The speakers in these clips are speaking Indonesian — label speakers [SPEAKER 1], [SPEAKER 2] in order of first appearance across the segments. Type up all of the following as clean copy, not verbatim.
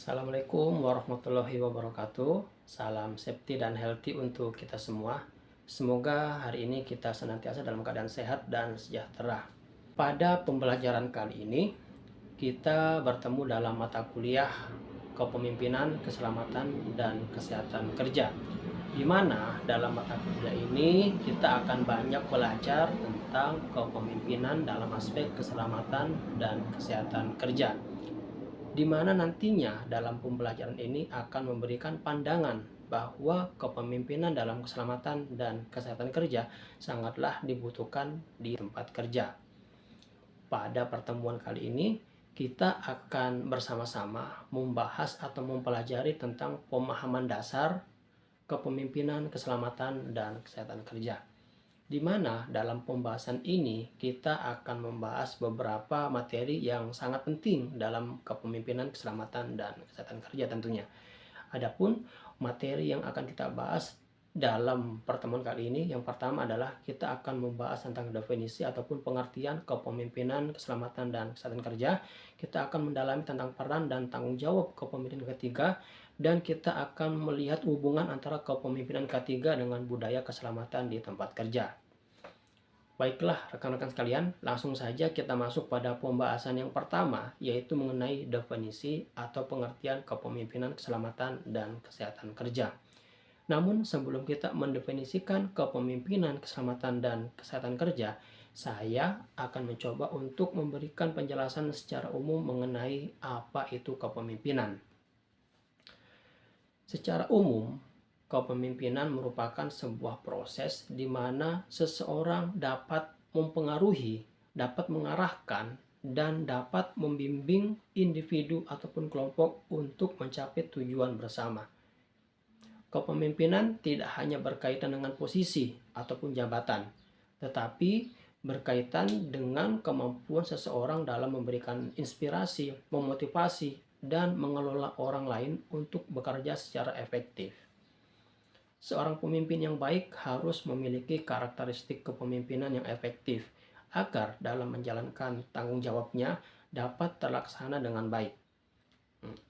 [SPEAKER 1] Assalamualaikum warahmatullahi wabarakatuh. Salam safety dan healthy untuk kita semua. Semoga hari ini kita senantiasa dalam keadaan sehat dan sejahtera. Pada pembelajaran kali ini, kita bertemu dalam mata kuliah Kepemimpinan, Keselamatan, dan Kesehatan Kerja. Di mana dalam mata kuliah ini kita akan banyak belajar tentang kepemimpinan dalam aspek keselamatan dan kesehatan kerja, di mana nantinya dalam pembelajaran ini akan memberikan pandangan bahwa kepemimpinan dalam keselamatan dan kesehatan kerja sangatlah dibutuhkan di tempat kerja. Pada pertemuan kali ini, kita akan bersama-sama membahas atau mempelajari tentang pemahaman dasar kepemimpinan, keselamatan, dan kesehatan kerja, di mana dalam pembahasan ini kita akan membahas beberapa materi yang sangat penting dalam kepemimpinan, keselamatan, dan kesehatan kerja tentunya. Adapun materi yang akan kita bahas dalam pertemuan kali ini, yang pertama adalah kita akan membahas tentang definisi ataupun pengertian kepemimpinan, keselamatan, dan kesehatan kerja. Kita akan mendalami tentang peran dan tanggung jawab kepemimpinan ketiga, dan kita akan melihat hubungan antara kepemimpinan ketiga dengan budaya keselamatan di tempat kerja. Baiklah rekan-rekan sekalian, langsung saja kita masuk pada pembahasan yang pertama, yaitu mengenai definisi atau pengertian kepemimpinan, keselamatan, dan kesehatan kerja. Namun sebelum kita mendefinisikan kepemimpinan, keselamatan, dan kesehatan kerja, saya akan mencoba untuk memberikan penjelasan secara umum mengenai apa itu kepemimpinan. Secara umum, kepemimpinan merupakan sebuah proses di mana seseorang dapat mempengaruhi, dapat mengarahkan, dan dapat membimbing individu ataupun kelompok untuk mencapai tujuan bersama. Kepemimpinan tidak hanya berkaitan dengan posisi ataupun jabatan, tetapi berkaitan dengan kemampuan seseorang dalam memberikan inspirasi, memotivasi, dan mengelola orang lain untuk bekerja secara efektif. Seorang pemimpin yang baik harus memiliki karakteristik kepemimpinan yang efektif agar dalam menjalankan tanggung jawabnya dapat terlaksana dengan baik.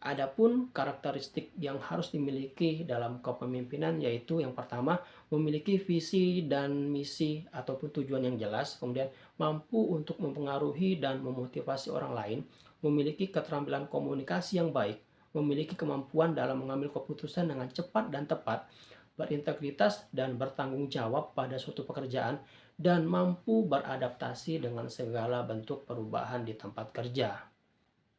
[SPEAKER 1] Adapun karakteristik yang harus dimiliki dalam kepemimpinan yaitu yang pertama, memiliki visi dan misi ataupun tujuan yang jelas, kemudian mampu untuk mempengaruhi dan memotivasi orang lain, memiliki keterampilan komunikasi yang baik, memiliki kemampuan dalam mengambil keputusan dengan cepat dan tepat, berintegritas dan bertanggung jawab pada suatu pekerjaan, dan mampu beradaptasi dengan segala bentuk perubahan di tempat kerja.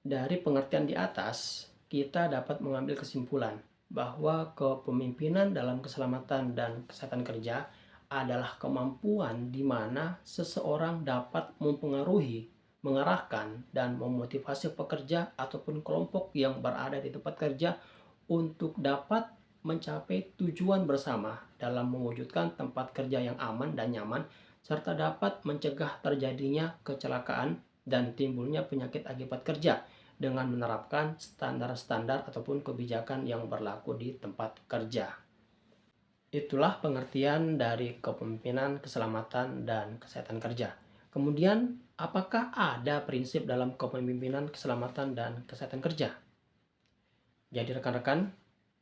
[SPEAKER 1] Dari pengertian di atas, kita dapat mengambil kesimpulan bahwa kepemimpinan dalam keselamatan dan kesehatan kerja adalah kemampuan di mana seseorang dapat mempengaruhi, mengarahkan, dan memotivasi pekerja ataupun kelompok yang berada di tempat kerja untuk dapat mencapai tujuan bersama dalam mewujudkan tempat kerja yang aman dan nyaman, serta dapat mencegah terjadinya kecelakaan dan timbulnya penyakit akibat kerja dengan menerapkan standar-standar ataupun kebijakan yang berlaku di tempat kerja. Itulah pengertian dari kepemimpinan, keselamatan, dan kesehatan kerja. Kemudian, apakah ada prinsip dalam kepemimpinan, keselamatan, dan kesehatan kerja? Jadi rekan-rekan,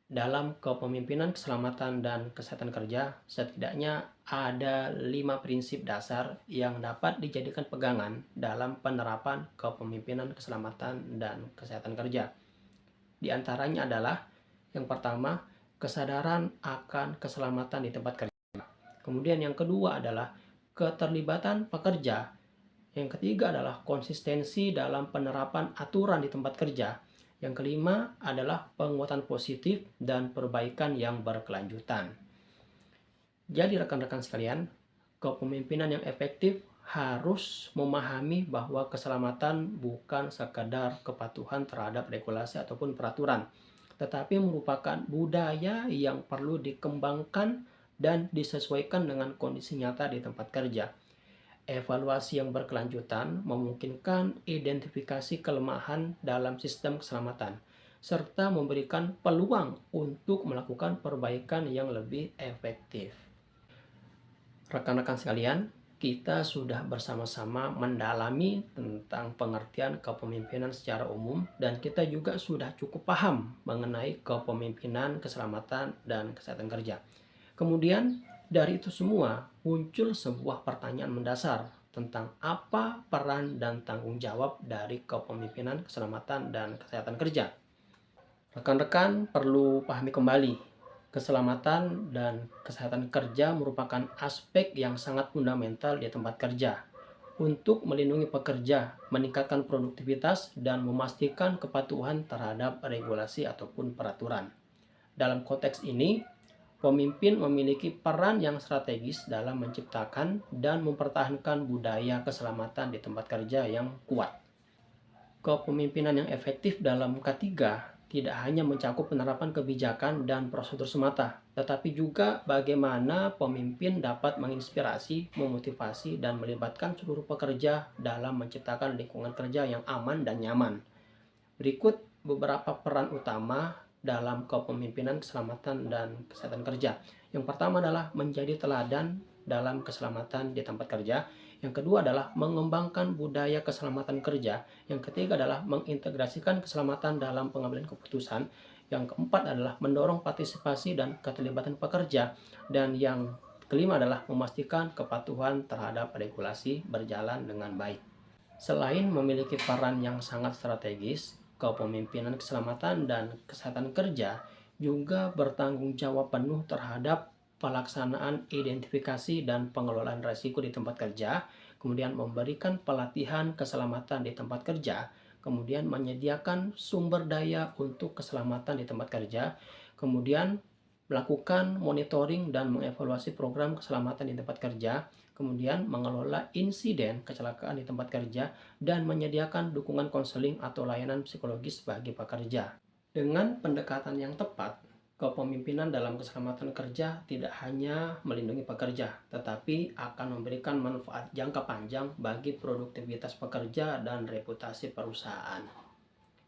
[SPEAKER 1] dalam kepemimpinan, keselamatan, dan kesehatan kerja, setidaknya ada 5 prinsip dasar yang dapat dijadikan pegangan dalam penerapan kepemimpinan, keselamatan, dan kesehatan kerja. Di antaranya adalah yang pertama, kesadaran akan keselamatan di tempat kerja. Kemudian yang kedua adalah keterlibatan pekerja. Yang ketiga adalah konsistensi dalam penerapan aturan di tempat kerja. Yang kelima adalah penguatan positif dan perbaikan yang berkelanjutan. Jadi rekan-rekan sekalian, kepemimpinan yang efektif harus memahami bahwa keselamatan bukan sekadar kepatuhan terhadap regulasi ataupun peraturan, tetapi merupakan budaya yang perlu dikembangkan dan disesuaikan dengan kondisi nyata di tempat kerja. Evaluasi yang berkelanjutan memungkinkan identifikasi kelemahan dalam sistem keselamatan, serta memberikan peluang untuk melakukan perbaikan yang lebih efektif. Rekan-rekan sekalian, kita sudah bersama-sama mendalami tentang pengertian kepemimpinan secara umum dan kita juga sudah cukup paham mengenai kepemimpinan, keselamatan, dan kesehatan kerja. Kemudian dari itu semua muncul sebuah pertanyaan mendasar tentang apa peran dan tanggung jawab dari kepemimpinan, keselamatan, dan kesehatan kerja. Rekan-rekan perlu pahami kembali, keselamatan dan kesehatan kerja merupakan aspek yang sangat fundamental di tempat kerja untuk melindungi pekerja, meningkatkan produktivitas, dan memastikan kepatuhan terhadap regulasi ataupun peraturan. Dalam konteks ini, pemimpin memiliki peran yang strategis dalam menciptakan dan mempertahankan budaya keselamatan di tempat kerja yang kuat. Kepemimpinan yang efektif dalam K3 tidak hanya mencakup penerapan kebijakan dan prosedur semata, tetapi juga bagaimana pemimpin dapat menginspirasi, memotivasi, dan melibatkan seluruh pekerja dalam menciptakan lingkungan kerja yang aman dan nyaman. Berikut beberapa peran utama dalam kepemimpinan, keselamatan, dan kesehatan kerja. Yang pertama adalah menjadi teladan dalam keselamatan di tempat kerja. Yang kedua adalah mengembangkan budaya keselamatan kerja. Yang ketiga adalah mengintegrasikan keselamatan dalam pengambilan keputusan. Yang keempat adalah mendorong partisipasi dan keterlibatan pekerja. Dan yang kelima adalah memastikan kepatuhan terhadap regulasi berjalan dengan baik. Selain memiliki peran yang sangat strategis, kepemimpinan keselamatan dan kesehatan kerja juga bertanggung jawab penuh terhadap pelaksanaan identifikasi dan pengelolaan risiko di tempat kerja, kemudian memberikan pelatihan keselamatan di tempat kerja, kemudian menyediakan sumber daya untuk keselamatan di tempat kerja, kemudian melakukan monitoring dan mengevaluasi program keselamatan di tempat kerja, kemudian mengelola insiden kecelakaan di tempat kerja, dan menyediakan dukungan konseling atau layanan psikologis bagi pekerja. Dengan pendekatan yang tepat, kepemimpinan dalam keselamatan kerja tidak hanya melindungi pekerja, tetapi akan memberikan manfaat jangka panjang bagi produktivitas pekerja dan reputasi perusahaan.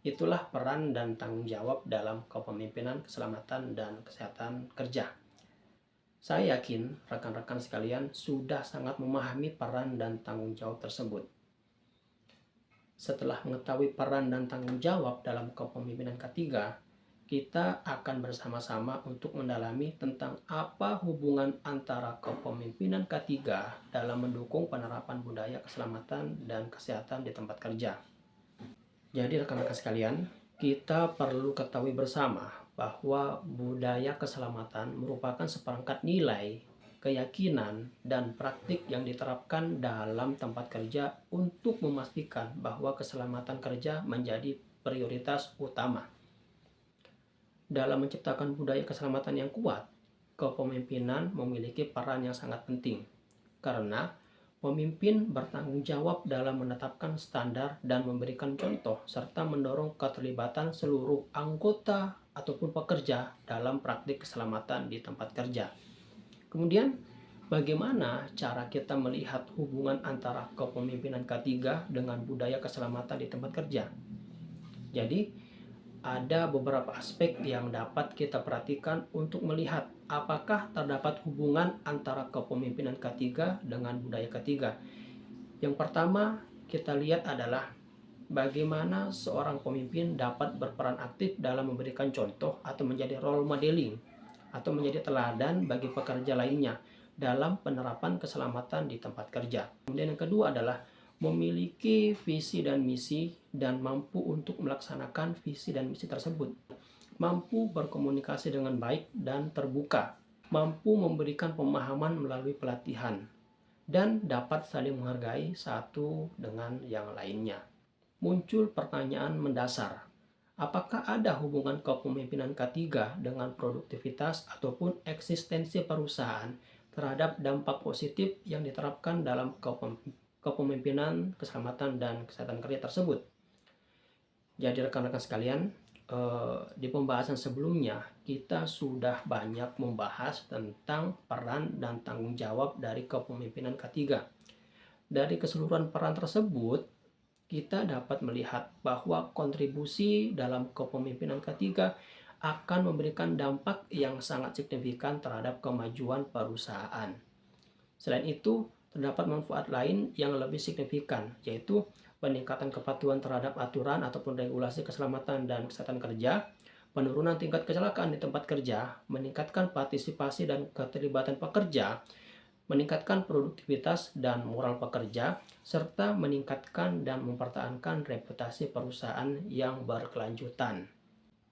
[SPEAKER 1] Itulah peran dan tanggung jawab dalam kepemimpinan, keselamatan, dan kesehatan kerja. Saya yakin rekan-rekan sekalian sudah sangat memahami peran dan tanggung jawab tersebut. Setelah mengetahui peran dan tanggung jawab dalam kepemimpinan K3, kita akan bersama-sama untuk mendalami tentang apa hubungan antara kepemimpinan K3 dalam mendukung penerapan budaya keselamatan dan kesehatan di tempat kerja. Jadi rekan-rekan sekalian, kita perlu ketahui bersama bahwa budaya keselamatan merupakan seperangkat nilai, keyakinan, dan praktik yang diterapkan dalam tempat kerja untuk memastikan bahwa keselamatan kerja menjadi prioritas utama. Dalam menciptakan budaya keselamatan yang kuat, kepemimpinan memiliki peran yang sangat penting, karena pemimpin bertanggung jawab dalam menetapkan standar dan memberikan contoh, serta mendorong keterlibatan seluruh anggota ataupun pekerja dalam praktik keselamatan di tempat kerja. Kemudian, bagaimana cara kita melihat hubungan antara kepemimpinan K3 dengan budaya keselamatan di tempat kerja? Jadi, ada beberapa aspek yang dapat kita perhatikan untuk melihat apakah terdapat hubungan antara kepemimpinan K3 dengan budaya K3. Yang pertama kita lihat adalah bagaimana seorang pemimpin dapat berperan aktif dalam memberikan contoh atau menjadi role modeling atau menjadi teladan bagi pekerja lainnya dalam penerapan keselamatan di tempat kerja. Kemudian yang kedua adalah memiliki visi dan misi dan mampu untuk melaksanakan visi dan misi tersebut. Mampu berkomunikasi dengan baik dan terbuka. Mampu memberikan pemahaman melalui pelatihan. Dan dapat saling menghargai satu dengan yang lainnya. Muncul pertanyaan mendasar. Apakah ada hubungan kepemimpinan K3 dengan produktivitas ataupun eksistensi perusahaan terhadap dampak positif yang diterapkan dalam kepemimpinan, keselamatan, dan kesehatan kerja tersebut? Jadi rekan-rekan sekalian, di pembahasan sebelumnya kita sudah banyak membahas tentang peran dan tanggung jawab dari kepemimpinan K3. Dari keseluruhan peran tersebut, kita dapat melihat bahwa kontribusi dalam kepemimpinan K3 akan memberikan dampak yang sangat signifikan terhadap kemajuan perusahaan. Selain itu, terdapat manfaat lain yang lebih signifikan, yaitu peningkatan kepatuhan terhadap aturan ataupun regulasi keselamatan dan kesehatan kerja, penurunan tingkat kecelakaan di tempat kerja, meningkatkan partisipasi dan keterlibatan pekerja, meningkatkan produktivitas dan moral pekerja, serta meningkatkan dan mempertahankan reputasi perusahaan yang berkelanjutan.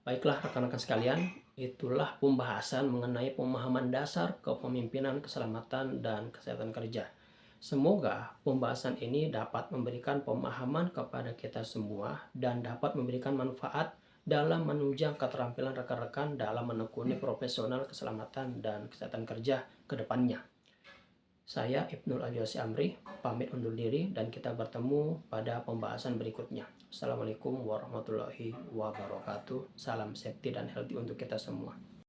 [SPEAKER 1] Baiklah rekan-rekan sekalian, itulah pembahasan mengenai pemahaman dasar kepemimpinan, keselamatan, dan kesehatan kerja. Semoga pembahasan ini dapat memberikan pemahaman kepada kita semua dan dapat memberikan manfaat dalam menunjang keterampilan rekan-rekan dalam menekuni profesional keselamatan dan kesehatan kerja ke depannya. Saya Ibnul Alyasi Amri, pamit undur diri dan kita bertemu pada pembahasan berikutnya. Assalamualaikum warahmatullahi wabarakatuh. Salam safety dan healthy untuk kita semua.